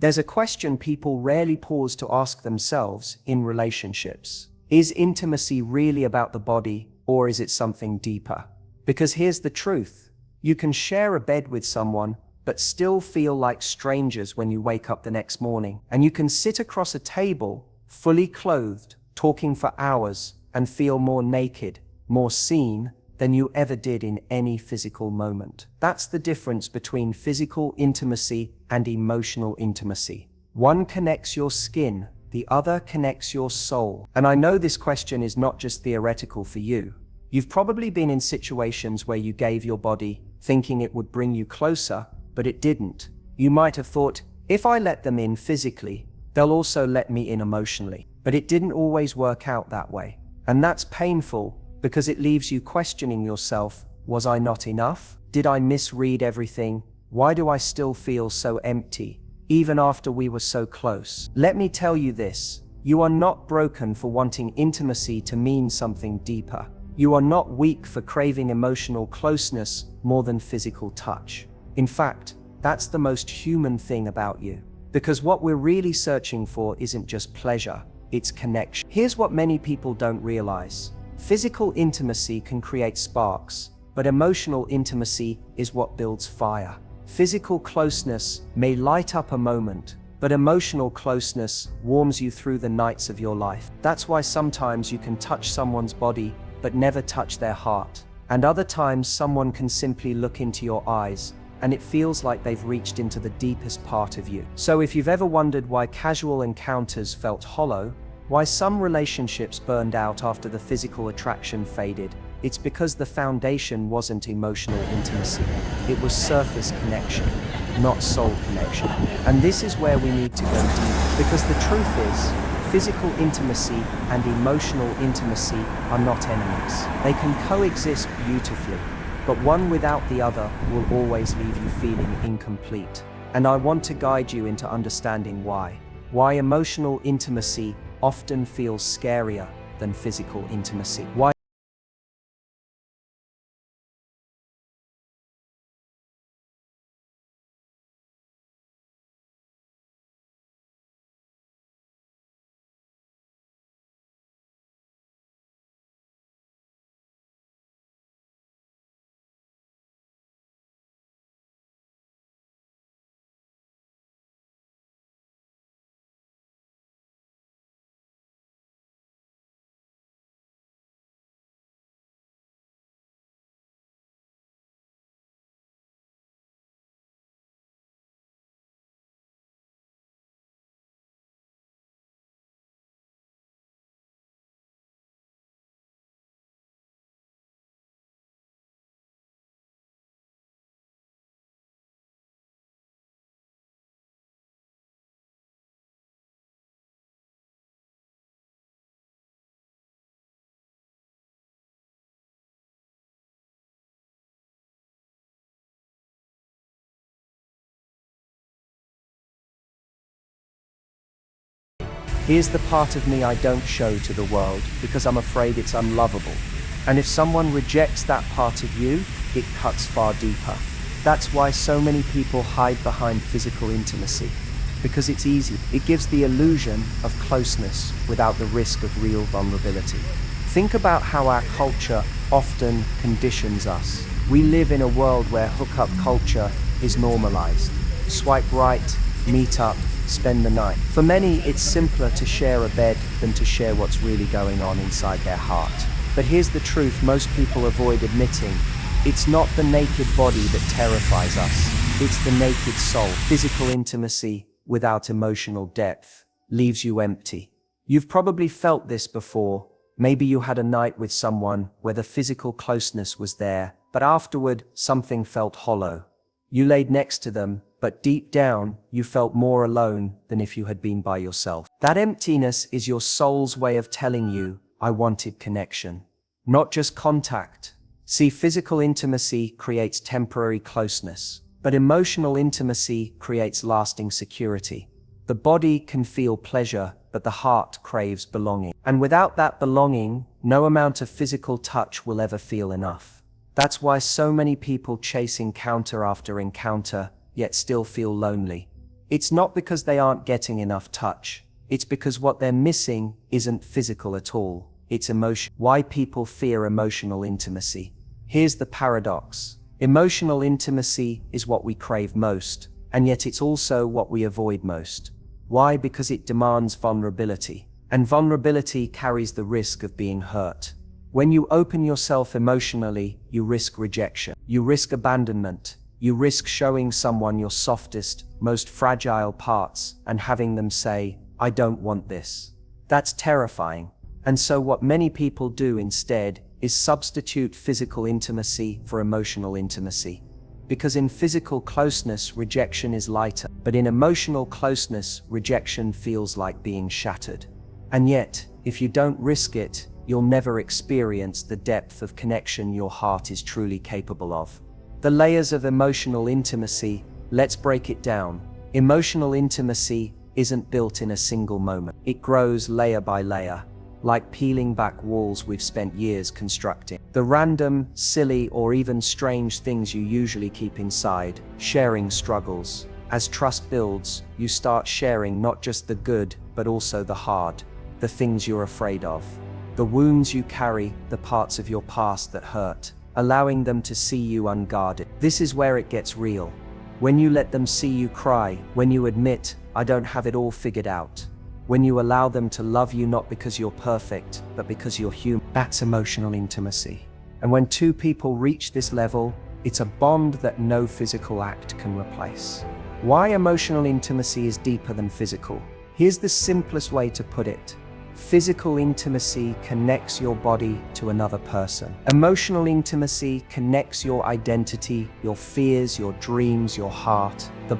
There's a question people rarely pause to ask themselves in relationships. Is intimacy really about the body, or is it something deeper? Because here's the truth. You can share a bed with someone, but still feel like strangers when you wake up the next morning. And you can sit across a table, fully clothed, talking for hours, and feel more naked, more seen, than you ever did in any physical moment. That's the difference between physical intimacy and emotional intimacy. One connects your skin, the other connects your soul. And I know this question is not just theoretical for you. You've probably been in situations where you gave your body, thinking it would bring you closer, but it didn't. You might have thought, if I let them in physically, they'll also let me in emotionally. But it didn't always work out that way. And that's painful, because it leaves you questioning yourself. Was I not enough? Did I misread everything? Why do I still feel so empty, even after we were so close? Let me tell you this, you are not broken for wanting intimacy to mean something deeper. You are not weak for craving emotional closeness more than physical touch. In fact, that's the most human thing about you. Because what we're really searching for isn't just pleasure, it's connection. Here's what many people don't realize. Physical intimacy can create sparks, but emotional intimacy is what builds fire. Physical closeness may light up a moment, but emotional closeness warms you through the nights of your life. That's why sometimes you can touch someone's body, but never touch their heart. And other times someone can simply look into your eyes, and it feels like they've reached into the deepest part of you. So if you've ever wondered why casual encounters felt hollow, why some relationships burned out after the physical attraction faded, it's because the foundation wasn't emotional intimacy. It was surface connection, not soul connection. And this is where we need to go deep, because the truth is, physical intimacy and emotional intimacy are not enemies. They can coexist beautifully, but one without the other will always leave you feeling incomplete. And I want to guide you into understanding why. Why emotional intimacy often feels scarier than physical intimacy. Why Here's the part of me I don't show to the world because I'm afraid it's unlovable. And if someone rejects that part of you, it cuts far deeper. That's why so many people hide behind physical intimacy. Because it's easy. It gives the illusion of closeness without the risk of real vulnerability. Think about how our culture often conditions us. We live in a world where hookup culture is normalized. Swipe right, meet up, spend the night. For many, it's simpler to share a bed than to share what's really going on inside their heart. But here's the truth most people avoid admitting. It's not the naked body that terrifies us. It's the naked soul. Physical intimacy without emotional depth leaves you empty. You've probably felt this before. Maybe you had a night with someone where the physical closeness was there, but afterward, something felt hollow. You laid next to them, but deep down, you felt more alone than if you had been by yourself. That emptiness is your soul's way of telling you, I wanted connection, not just contact. See, physical intimacy creates temporary closeness, but emotional intimacy creates lasting security. The body can feel pleasure, but the heart craves belonging. And without that belonging, no amount of physical touch will ever feel enough. That's why so many people chase encounter after encounter, yet still feel lonely. It's not because they aren't getting enough touch. It's because what they're missing isn't physical at all. It's emotion. Why people fear emotional intimacy. Here's the paradox. Emotional intimacy is what we crave most, and yet it's also what we avoid most. Why? Because it demands vulnerability, and vulnerability carries the risk of being hurt. When you open yourself emotionally, you risk rejection, you risk abandonment, you risk showing someone your softest, most fragile parts and having them say, "I don't want this." That's terrifying. And so what many people do instead is substitute physical intimacy for emotional intimacy. Because in physical closeness, rejection is lighter, but in emotional closeness, rejection feels like being shattered. And yet, if you don't risk it, you'll never experience the depth of connection your heart is truly capable of. The layers of emotional intimacy, let's break it down. Emotional intimacy isn't built in a single moment. It grows layer by layer, like peeling back walls we've spent years constructing. The random, silly, or even strange things you usually keep inside, sharing struggles. As trust builds, you start sharing not just the good, but also the hard, the things you're afraid of, the wounds you carry, the parts of your past that hurt, allowing them to see you unguarded. This is where it gets real. When you let them see you cry, when you admit, "I don't have it all figured out." When you allow them to love you not because you're perfect, but because you're human. That's emotional intimacy. And when two people reach this level, it's a bond that no physical act can replace. Why emotional intimacy is deeper than physical? Here's the simplest way to put it. Physical intimacy connects your body to another person. Emotional intimacy connects your identity, your fears, your dreams, your heart. The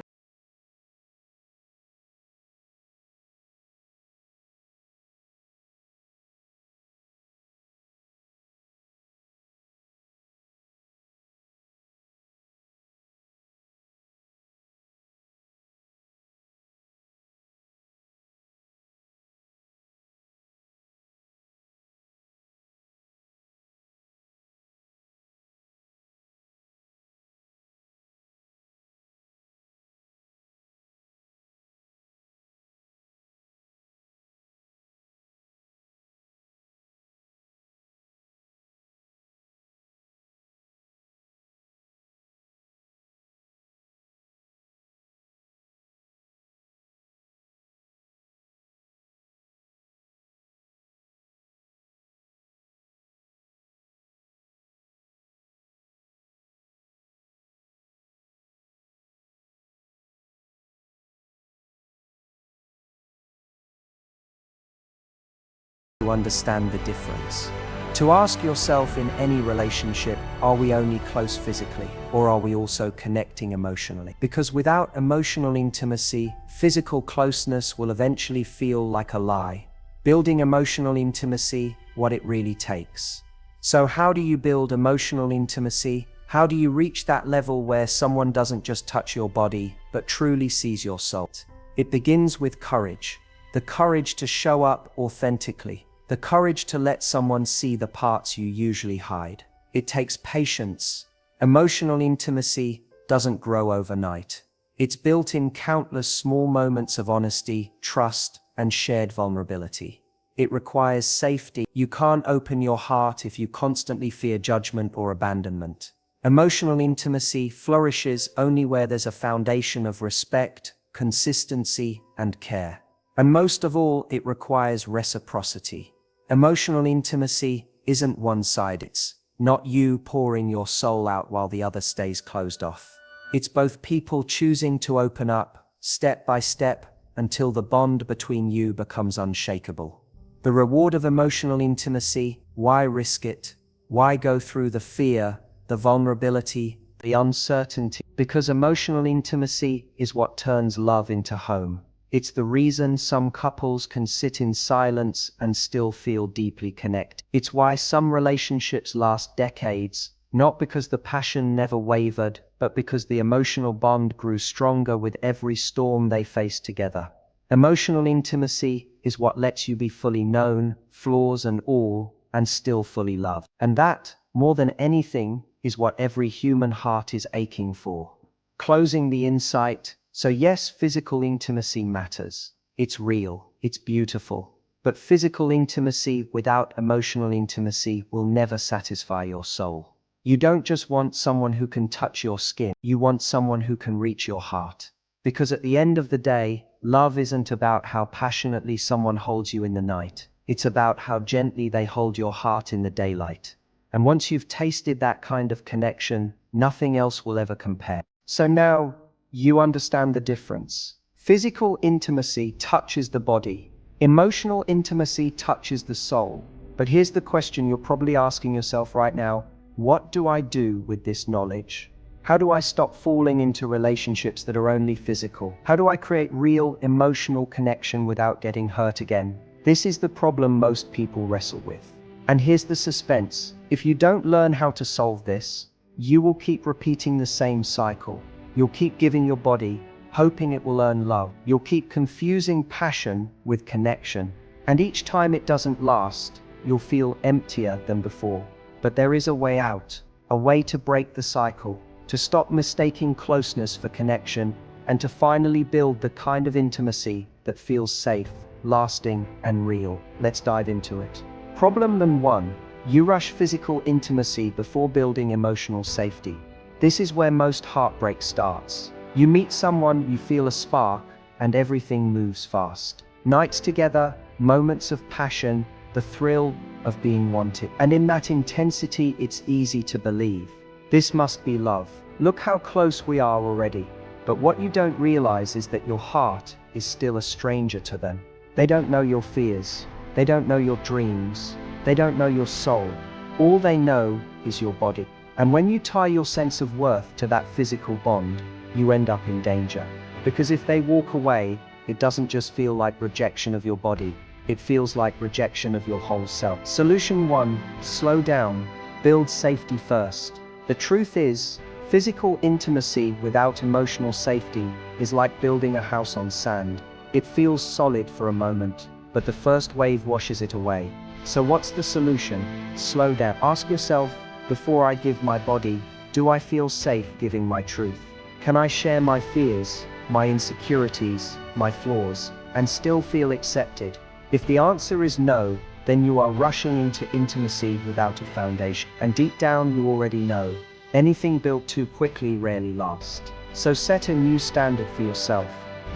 to understand the difference. To ask yourself in any relationship, are we only close physically, or are we also connecting emotionally? Because without emotional intimacy, physical closeness will eventually feel like a lie. Building emotional intimacy, what it really takes. So how do you build emotional intimacy? How do you reach that level where someone doesn't just touch your body, but truly sees your soul? It begins with courage. The courage to show up authentically. The courage to let someone see the parts you usually hide. It takes patience. Emotional intimacy doesn't grow overnight. It's built in countless small moments of honesty, trust, and shared vulnerability. It requires safety. You can't open your heart if you constantly fear judgment or abandonment. Emotional intimacy flourishes only where there's a foundation of respect, consistency, and care. And most of all, it requires reciprocity. Emotional intimacy isn't one-sided. It's not you pouring your soul out while the other stays closed off. It's both people choosing to open up, step by step, until the bond between you becomes unshakable. The reward of emotional intimacy, why risk it? Why go through the fear, the vulnerability, the uncertainty? Because emotional intimacy is what turns love into home. It's the reason some couples can sit in silence and still feel deeply connected. It's why some relationships last decades, not because the passion never wavered, but because the emotional bond grew stronger with every storm they faced together. Emotional intimacy is what lets you be fully known, flaws and all, and still fully loved. And that, more than anything, is what every human heart is aching for. Closing the insight, So yes, physical intimacy matters. It's real, it's beautiful. But physical intimacy without emotional intimacy will never satisfy your soul. You don't just want someone who can touch your skin, you want someone who can reach your heart. Because at the end of the day, love isn't about how passionately someone holds you in the night. It's about how gently they hold your heart in the daylight. And once you've tasted that kind of connection, nothing else will ever compare. So now, you understand the difference. Physical intimacy touches the body. Emotional intimacy touches the soul. But here's the question you're probably asking yourself right now. What do I do with this knowledge? How do I stop falling into relationships that are only physical? How do I create real emotional connection without getting hurt again? This is the problem most people wrestle with. And here's the suspense. If you don't learn how to solve this, you will keep repeating the same cycle. You'll keep giving your body, hoping it will earn love. You'll keep confusing passion with connection. And each time it doesn't last, you'll feel emptier than before. But there is a way out, a way to break the cycle, to stop mistaking closeness for connection, and to finally build the kind of intimacy that feels safe, lasting, and real. Let's dive into it. Problem number 1. You rush physical intimacy before building emotional safety. This is where most heartbreak starts. You meet someone, you feel a spark, and everything moves fast. Nights together, moments of passion, the thrill of being wanted. And in that intensity, it's easy to believe, this must be love. Look how close we are already. But what you don't realize is that your heart is still a stranger to them. They don't know your fears. They don't know your dreams. They don't know your soul. All they know is your body. And when you tie your sense of worth to that physical bond, you end up in danger. Because if they walk away, it doesn't just feel like rejection of your body. It feels like rejection of your whole self. Solution 1. Slow down. Build safety first. The truth is, physical intimacy without emotional safety is like building a house on sand. It feels solid for a moment, but the first wave washes it away. So what's the solution? Slow down. Ask yourself, before I give my body, do I feel safe giving my truth? Can I share my fears, my insecurities, my flaws, and still feel accepted? If the answer is no, then you are rushing into intimacy without a foundation. And deep down you already know, anything built too quickly rarely lasts. So set a new standard for yourself.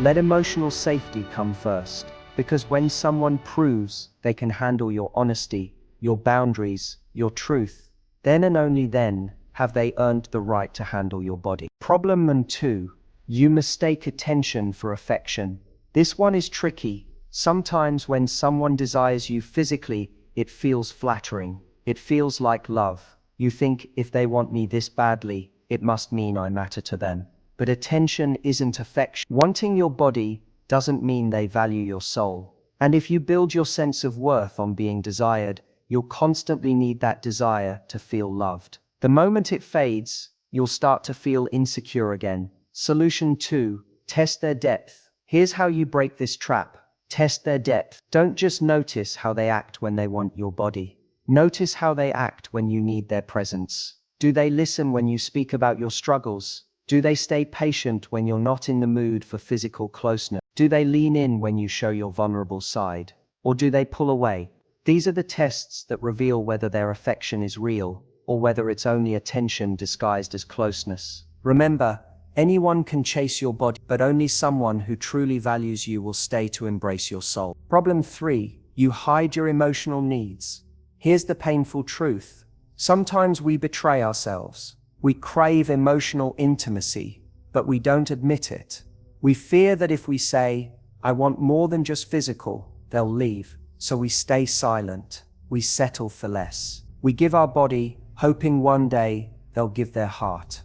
Let emotional safety come first. Because when someone proves they can handle your honesty, your boundaries, your truth, then and only then have they earned the right to handle your body. Problem number 2. You mistake attention for affection. This one is tricky. Sometimes when someone desires you physically, it feels flattering. It feels like love. You think, if they want me this badly, it must mean I matter to them. But attention isn't affection. Wanting your body doesn't mean they value your soul. And if you build your sense of worth on being desired, you'll constantly need that desire to feel loved. The moment it fades, you'll start to feel insecure again. Solution 2. Test their depth. Here's how you break this trap. Test their depth. Don't just notice how they act when they want your body. Notice how they act when you need their presence. Do they listen when you speak about your struggles? Do they stay patient when you're not in the mood for physical closeness? Do they lean in when you show your vulnerable side? Or do they pull away? These are the tests that reveal whether their affection is real, or whether it's only attention disguised as closeness. Remember, anyone can chase your body, but only someone who truly values you will stay to embrace your soul. Problem 3. You hide your emotional needs. Here's the painful truth. Sometimes we betray ourselves. We crave emotional intimacy, but we don't admit it. We fear that if we say, I want more than just physical, they'll leave. So we stay silent. We settle for less. We give our body, hoping one day they'll give their heart.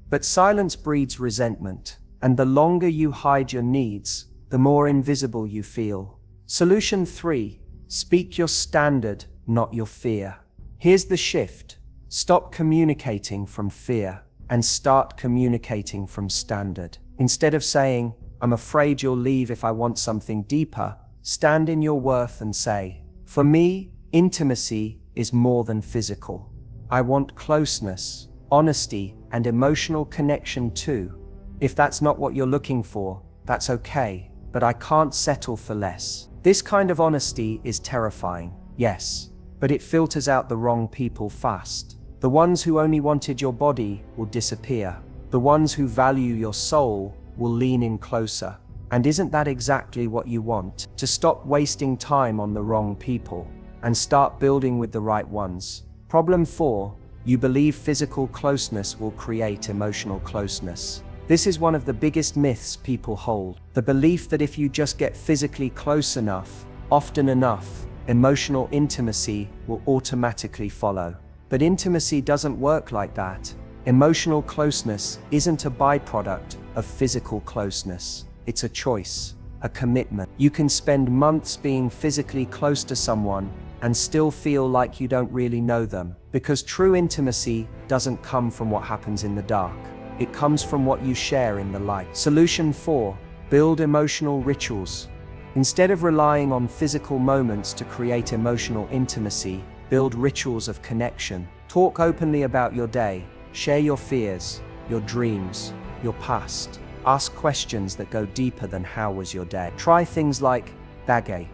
But silence breeds resentment, and the longer you hide your needs, the more invisible you feel. Solution 3. Speak your standard, not your fear. Here's the shift. Stop communicating from fear and start communicating from standard. Instead of saying, I'm afraid you'll leave if I want something deeper, stand in your worth and say, for me, intimacy is more than physical. I want closeness, honesty, and emotional connection too. If that's not what you're looking for, that's okay, but I can't settle for less. This kind of honesty is terrifying, yes, but it filters out the wrong people fast. The ones who only wanted your body will disappear. The ones who value your soul will lean in closer. And isn't that exactly what you want? To stop wasting time on the wrong people and start building with the right ones. Problem 4. You believe physical closeness will create emotional closeness. This is one of the biggest myths people hold. The belief that if you just get physically close enough, often enough, emotional intimacy will automatically follow. But intimacy doesn't work like that. Emotional closeness isn't a byproduct of physical closeness. It's a choice, a commitment. You can spend months being physically close to someone and still feel like you don't really know them, because true intimacy doesn't come from what happens in the dark. It comes from what you share in the light. Solution 4. Build emotional rituals. Instead of relying on physical moments to create emotional intimacy, build rituals of connection. Talk openly about your day. Share your fears, your dreams, your past. Ask questions that go deeper than how was your day. Try things like, Bagay,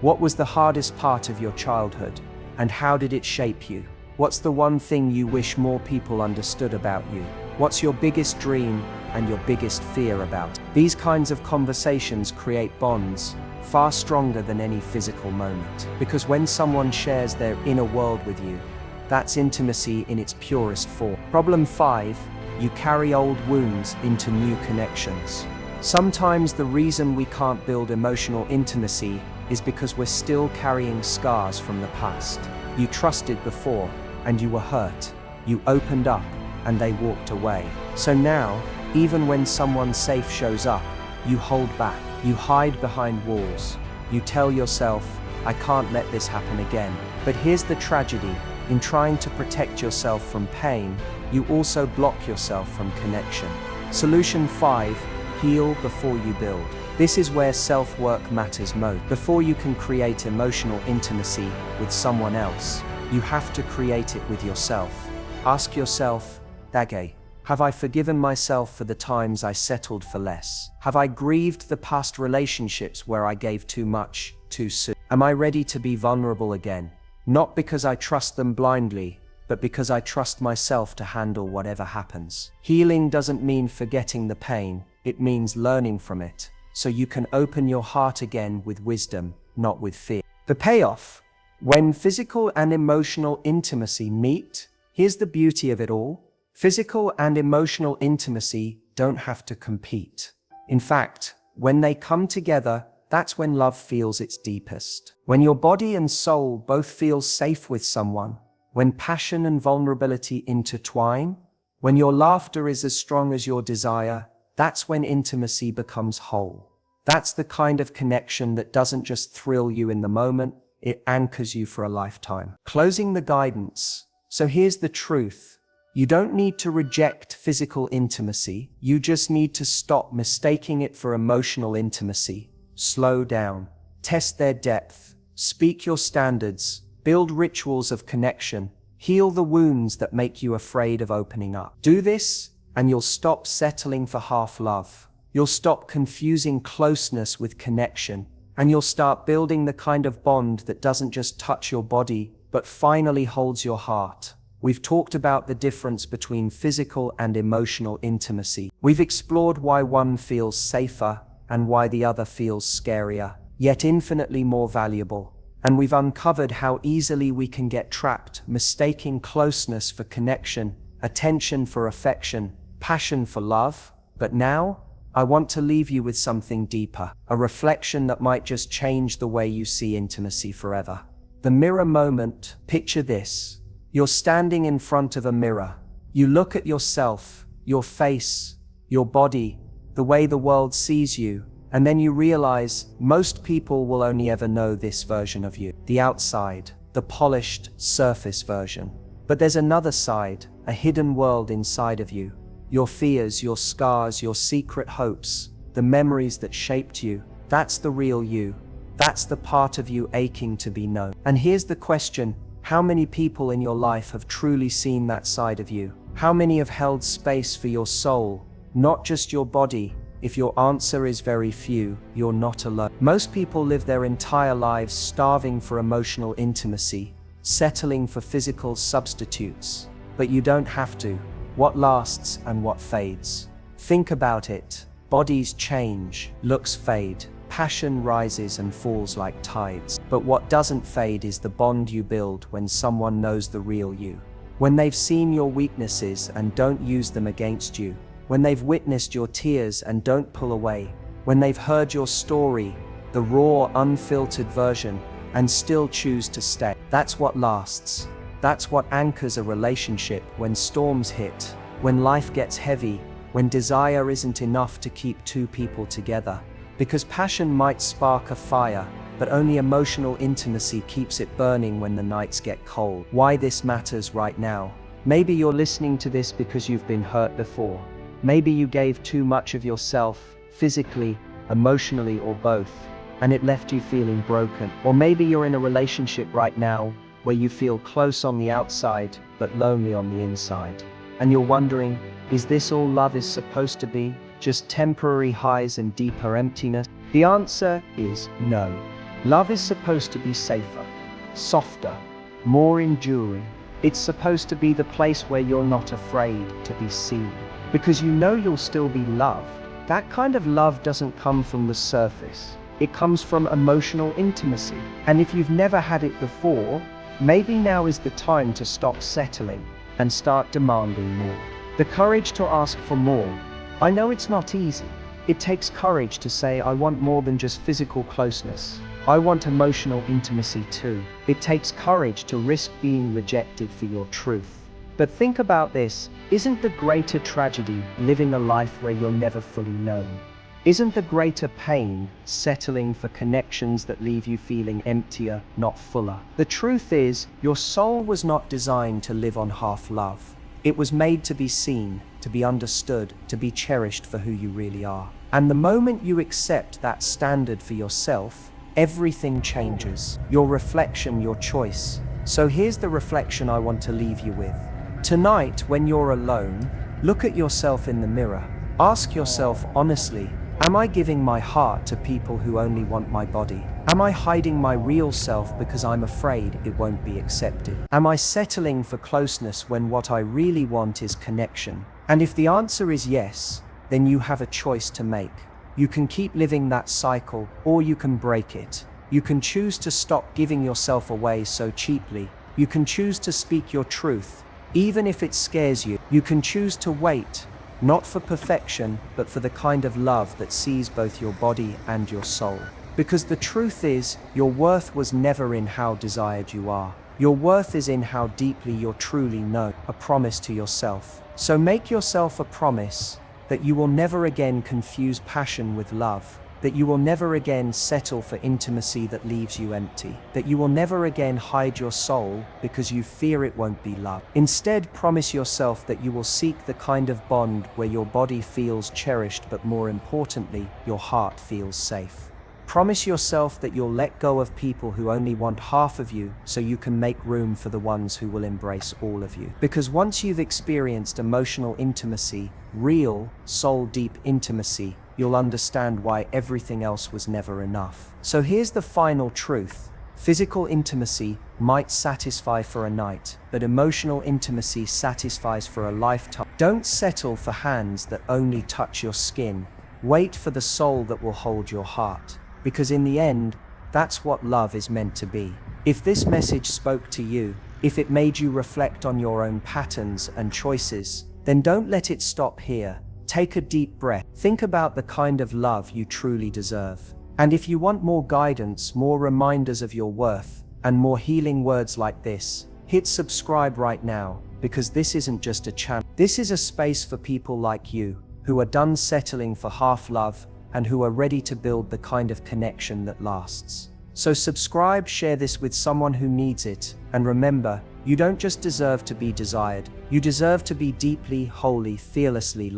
what was the hardest part of your childhood, and how did it shape you? What's the one thing you wish more people understood about you? What's your biggest dream and your biggest fear about? These kinds of conversations create bonds far stronger than any physical moment. Because when someone shares their inner world with you, that's intimacy in its purest form. Problem 5. You carry old wounds into new connections. Sometimes the reason we can't build emotional intimacy is because we're still carrying scars from the past. You trusted before, and you were hurt. You opened up, and they walked away. So now, even when someone safe shows up, you hold back. You hide behind walls. You tell yourself, I can't let this happen again. But here's the tragedy. In trying to protect yourself from pain, you also block yourself from connection. Solution 5. Heal before you build. This is where self-work matters most. Before you can create emotional intimacy with someone else, you have to create it with yourself. Ask yourself, Dage, have I forgiven myself for the times I settled for less? Have I grieved the past relationships where I gave too much, too soon? Am I ready to be vulnerable again? Not because I trust them blindly, but because I trust myself to handle whatever happens. Healing doesn't mean forgetting the pain, it means learning from it, so you can open your heart again with wisdom, not with fear. The payoff. When physical and emotional intimacy meet, here's the beauty of it all. Physical and emotional intimacy don't have to compete. In fact, when they come together, that's when love feels its deepest. When your body and soul both feel safe with someone, when passion and vulnerability intertwine, when your laughter is as strong as your desire, that's when intimacy becomes whole. That's the kind of connection that doesn't just thrill you in the moment, it anchors you for a lifetime. Closing the guidance. So here's the truth. You don't need to reject physical intimacy, you just need to stop mistaking it for emotional intimacy. Slow down, test their depth, speak your standards, build rituals of connection, heal the wounds that make you afraid of opening up. Do this, and you'll stop settling for half love. You'll stop confusing closeness with connection, and you'll start building the kind of bond that doesn't just touch your body, but finally holds your heart. We've talked about the difference between physical and emotional intimacy. We've explored why one feels safer and why the other feels scarier, yet infinitely more valuable. And we've uncovered how easily we can get trapped, mistaking closeness for connection, attention for affection, passion for love. But now, I want to leave you with something deeper, a reflection that might just change the way you see intimacy forever. The mirror moment. Picture this. You're standing in front of a mirror. You look at yourself, your face, your body, the way the world sees you, and then you realize most people will only ever know this version of you. The outside, the polished, surface version. But there's another side, a hidden world inside of you. Your fears, your scars, your secret hopes, the memories that shaped you. That's the real you. That's the part of you aching to be known. And here's the question. How many people in your life have truly seen that side of you? How many have held space for your soul not just your body. If your answer is very few, you're not alone. Most people live their entire lives starving for emotional intimacy, settling for physical substitutes. But you don't have to. What lasts and what fades? Think about it. Bodies change, looks fade, passion rises and falls like tides. But what doesn't fade is the bond you build when someone knows the real you. When they've seen your weaknesses and don't use them against you. When they've witnessed your tears and don't pull away. When they've heard your story, the raw, unfiltered version, and still choose to stay. That's what lasts. That's what anchors a relationship when storms hit, when life gets heavy, when desire isn't enough to keep two people together. Because passion might spark a fire, but only emotional intimacy keeps it burning when the nights get cold. Why this matters right now? Maybe you're listening to this because you've been hurt before. Maybe you gave too much of yourself, physically, emotionally, or both, and it left you feeling broken. Or maybe you're in a relationship right now where you feel close on the outside, but lonely on the inside. And you're wondering, is this all love is supposed to be? Just temporary highs and deeper emptiness? The answer is no. Love is supposed to be safer, softer, more enduring. It's supposed to be the place where you're not afraid to be seen, because you know you'll still be loved. That kind of love doesn't come from the surface. It comes from emotional intimacy. And if you've never had it before, maybe now is the time to stop settling and start demanding more. The courage to ask for more. I know it's not easy. It takes courage to say, I want more than just physical closeness. I want emotional intimacy too. It takes courage to risk being rejected for your truth. But think about this, isn't the greater tragedy living a life where you're never fully known? Isn't the greater pain settling for connections that leave you feeling emptier, not fuller? The truth is, your soul was not designed to live on half love. It was made to be seen, to be understood, to be cherished for who you really are. And the moment you accept that standard for yourself, everything changes. Your reflection, your choice. So here's the reflection I want to leave you with. Tonight, when you're alone, look at yourself in the mirror. Ask yourself honestly, am I giving my heart to people who only want my body? Am I hiding my real self because I'm afraid it won't be accepted? Am I settling for closeness when what I really want is connection? And if the answer is yes, then you have a choice to make. You can keep living that cycle, or you can break it. You can choose to stop giving yourself away so cheaply. You can choose to speak your truth, even if it scares you. You can choose to wait, not for perfection, but for the kind of love that sees both your body and your soul. Because the truth is, your worth was never in how desired you are. Your worth is in how deeply you're truly known, a promise to yourself. So make yourself a promise that you will never again confuse passion with love, that you will never again settle for intimacy that leaves you empty, that you will never again hide your soul because you fear it won't be loved. Instead, promise yourself that you will seek the kind of bond where your body feels cherished, but more importantly, your heart feels safe. Promise yourself that you'll let go of people who only want half of you so you can make room for the ones who will embrace all of you. Because once you've experienced emotional intimacy, real, soul-deep intimacy, you'll understand why everything else was never enough. So here's the final truth. Physical intimacy might satisfy for a night, but emotional intimacy satisfies for a lifetime. Don't settle for hands that only touch your skin. Wait for the soul that will hold your heart. Because in the end, that's what love is meant to be. If this message spoke to you, if it made you reflect on your own patterns and choices, then don't let it stop here. Take a deep breath. Think about the kind of love you truly deserve. And if you want more guidance, more reminders of your worth, and more healing words like this, hit subscribe right now, because this isn't just a channel. This is a space for people like you, who are done settling for half love, and who are ready to build the kind of connection that lasts. So subscribe, share this with someone who needs it, and remember, you don't just deserve to be desired, you deserve to be deeply, wholly, fearlessly loved.